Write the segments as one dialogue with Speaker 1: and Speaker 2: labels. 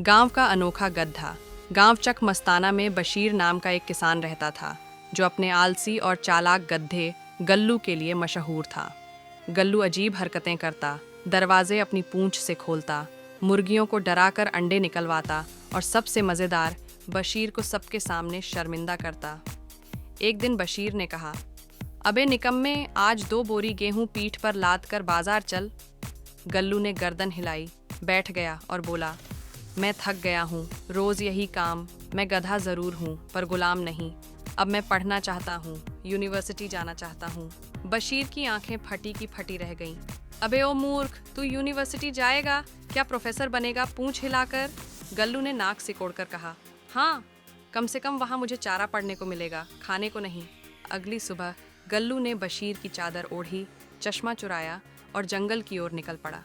Speaker 1: गांव का अनोखा गधा। गांव चक मस्ताना में बशीर नाम का एक किसान रहता था जो अपने आलसी और चालाक गधे गल्लू के लिए मशहूर था। गल्लू अजीब हरकतें करता, दरवाजे अपनी पूंछ से खोलता, मुर्गियों को डराकर अंडे निकलवाता और सबसे मज़ेदार, बशीर को सबके सामने शर्मिंदा करता। एक दिन बशीर ने कहा, अबे निकम्मे, आज 2 बोरी गेहूं पीठ पर लाद कर बाजार चल। गल्लू ने गर्दन हिलाई, बैठ गया और बोला, मैं थक गया हूँ, रोज़ यही काम। मैं गधा ज़रूर हूँ पर गुलाम नहीं। अब मैं पढ़ना चाहता हूँ, यूनिवर्सिटी जाना चाहता हूँ। बशीर की आंखें फटी की फटी रह गईं। अबे ओ मूर्ख, तू यूनिवर्सिटी जाएगा क्या? प्रोफेसर बनेगा पूंछ हिलाकर? गल्लू ने नाक सिकोड़कर कहा, हाँ, कम से कम वहाँ मुझे चारा पड़ने को मिलेगा, खाने को नहीं। अगली सुबह गल्लू ने बशीर की चादर ओढ़ी, चश्मा चुराया और जंगल की ओर निकल पड़ा।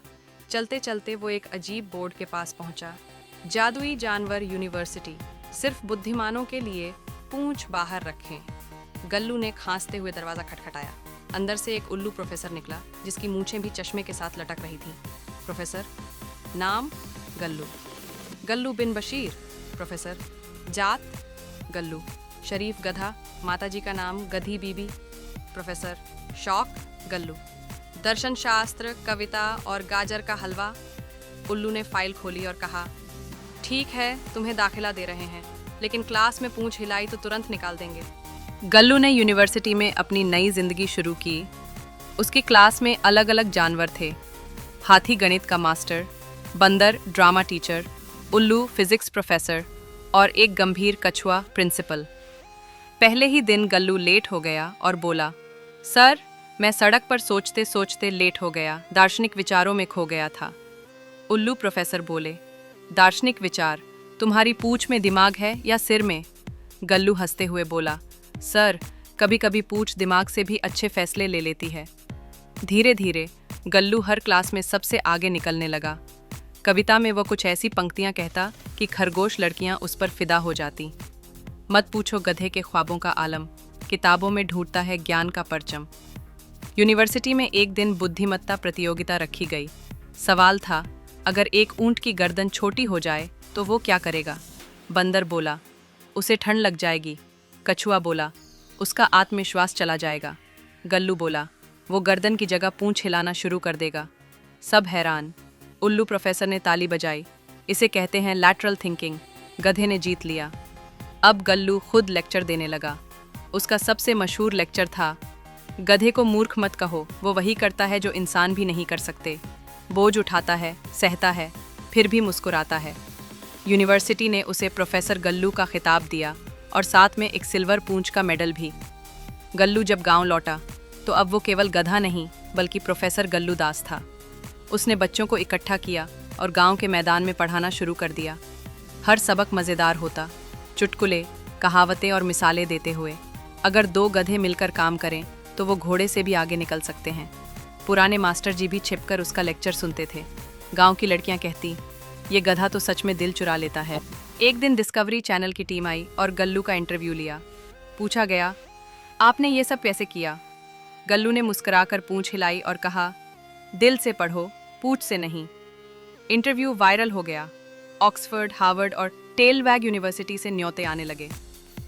Speaker 1: चलते चलते वो एक अजीब बोर्ड के पास पहुंचा। जादुई जानवर यूनिवर्सिटी, सिर्फ बुद्धिमानों के लिए, पूंछ बाहर रखें। गल्लू ने खांसते हुए दरवाज़ा खटखटाया। अंदर से एक उल्लू प्रोफेसर निकला जिसकी मूंछें भी चश्मे के साथ लटक रही थीं। प्रोफेसर, नाम गल्लू। गल्लू बिन बशीर। प्रोफेसर, जात गल्लू, शरीफ गधा, माताजी का नाम गधी बीबी। प्रोफेसर, शौक गल्लू, दर्शन शास्त्र, कविता और गाजर का हलवा। उल्लू ने फाइल खोली और कहा, ठीक है, तुम्हें दाखिला दे रहे हैं, लेकिन क्लास में पूंछ हिलाई तो तुरंत निकाल देंगे। गल्लू ने यूनिवर्सिटी में अपनी नई जिंदगी शुरू की। उसकी क्लास में अलग अलग जानवर थे। हाथी गणित का मास्टर, बंदर ड्रामा टीचर, उल्लू फिजिक्स प्रोफेसर और एक गंभीर कछुआ प्रिंसिपल। पहले ही दिन गल्लू लेट हो गया और बोला, सर, मैं सड़क पर सोचते सोचते लेट हो गया, दार्शनिक विचारों में खो गया था। उल्लू प्रोफेसर बोले, दार्शनिक विचार? तुम्हारी पूंछ में दिमाग है या सिर में? गल्लू हंसते हुए बोला, सर, कभी कभी पूंछ दिमाग से भी अच्छे फैसले ले लेती है। धीरे धीरे गल्लू हर क्लास में सबसे आगे निकलने लगा। कविता में वह कुछ ऐसी पंक्तियां कहता कि खरगोश लड़कियां उस पर फिदा हो जाती। मत पूछो गधे के ख्वाबों का आलम, किताबों में ढूंढता है ज्ञान का परचम। यूनिवर्सिटी में एक दिन बुद्धिमत्ता प्रतियोगिता रखी गई। सवाल था, अगर एक ऊंट की गर्दन छोटी हो जाए तो वो क्या करेगा? बंदर बोला, उसे ठंड लग जाएगी। कछुआ बोला, उसका आत्मविश्वास चला जाएगा। गल्लू बोला, वो गर्दन की जगह पूंछ हिलाना शुरू कर देगा। सब हैरान। उल्लू प्रोफेसर ने ताली बजाई। इसे कहते हैं लैटरल थिंकिंग। गधे ने जीत लिया। अब गल्लू खुद लेक्चर देने लगा। उसका सबसे मशहूर लेक्चर था, गधे को मूर्ख मत कहो, वो वही करता है जो इंसान भी नहीं कर सकते। बोझ उठाता है, सहता है, फिर भी मुस्कुराता है। यूनिवर्सिटी ने उसे प्रोफेसर गल्लू का खिताब दिया और साथ में एक सिल्वर पूंछ का मेडल भी। गल्लू जब गांव लौटा तो अब वो केवल गधा नहीं बल्कि प्रोफेसर गल्लू दास था। उसने बच्चों को इकट्ठा किया और गांव के मैदान में पढ़ाना शुरू कर दिया। हर सबक मज़ेदार होता, चुटकुले, कहावतें और मिसालें देते हुए। अगर 2 गधे मिलकर काम करें तो वो घोड़े से भी आगे निकल सकते हैं। पुराने मास्टर जी भी छिपकर उसका लेक्चर सुनते थे। गांव की लड़कियां कहती, ये गधा तो सच में दिल चुरा लेता है। एक दिन डिस्कवरी चैनल की टीम आई और गल्लू का इंटरव्यू लिया। पूछा गया, आपने ये सब कैसे किया? गल्लू ने मुस्कुराकर पूंछ हिलाई और कहा, दिल से पढ़ो, पूंछ से नहीं। इंटरव्यू वायरल हो गया। ऑक्सफोर्ड, हार्वर्ड और टेलवैग यूनिवर्सिटी से न्योते आने लगे।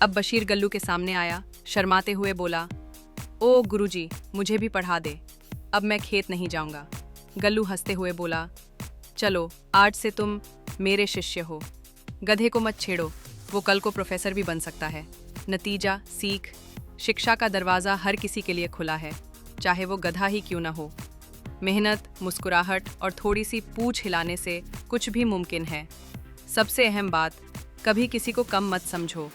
Speaker 1: अब बशीर गल्लू के सामने आया, शर्माते हुए बोला, ओ गुरुजी, मुझे भी पढ़ा दे, अब मैं खेत नहीं जाऊंगा। गल्लू हंसते हुए बोला, चलो, आज से तुम मेरे शिष्य हो। गधे को मत छेड़ो, वो कल को प्रोफेसर भी बन सकता है। नतीजा, सीख, शिक्षा का दरवाज़ा हर किसी के लिए खुला है, चाहे वो गधा ही क्यों ना हो। मेहनत, मुस्कुराहट और थोड़ी सी पूंछ हिलाने से कुछ भी मुमकिन है। सबसे अहम बात, कभी किसी को कम मत समझो,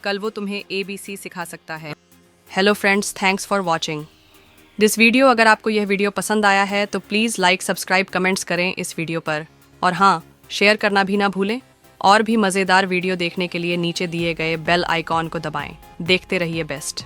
Speaker 1: कल वो तुम्हें ABC सिखा सकता है। Hello friends, thanks for watching this video. अगर आपको यह वीडियो पसंद आया है तो प्लीज़ लाइक, सब्सक्राइब, कमेंट्स करें इस वीडियो पर। और हाँ, शेयर करना भी ना भूलें। और भी मज़ेदार वीडियो देखने के लिए नीचे दिए गए बेल आइकॉन को दबाएं। देखते रहिए बेस्ट।